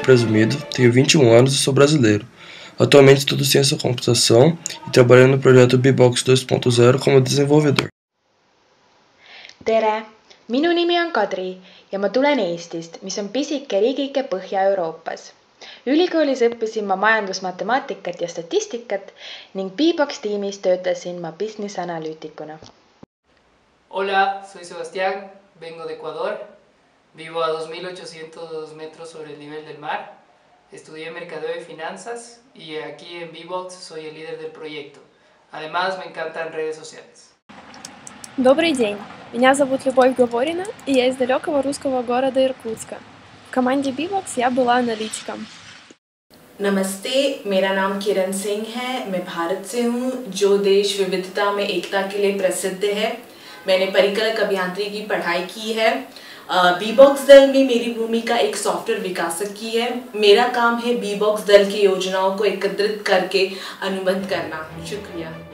Presumido, tenho 21 anos e sou brasileiro. Atualmente estudo ciência da computação e trabalho no projeto B-Box 2.0 como desenvolvedor. Tere! Minu nimi on Kadri ja ma tulen Eestist, mis on pisike riigike Põhja-Euroopas. Ülikoolis õppisin ma majandusmatemaatikat ja statistikat ning B-Box tiimis töötasin ma business analüütikuna. Hola, soy Sebastián, vengo de Ecuador, vivo a 2.802 metros sobre el nivel del mar, estudié mercadeo y finanzas y aquí en B-Box soy el líder del proyecto. Además, me encantan redes sociales. Добрый день, меня зовут Любовь Говорина, и я из далекого русского города Иркутска. В команде B-Box я была аналитиком. नमस्ते, मेरा नाम किरण सिंह है। मैं भारत से हूँ, जो देश विविधता में एकता के लिए प्रसिद्ध है। मैंने परिकल्पक अभियांत्रिकी की पढ़ाई की है। B-Box दल में मेरी भूमिका एक सॉफ्टवेयर विकासक की है। मेरा काम है B-Box दल की योजनाओं को एकत्रित करके अनुबंध करना। शुक्रिया।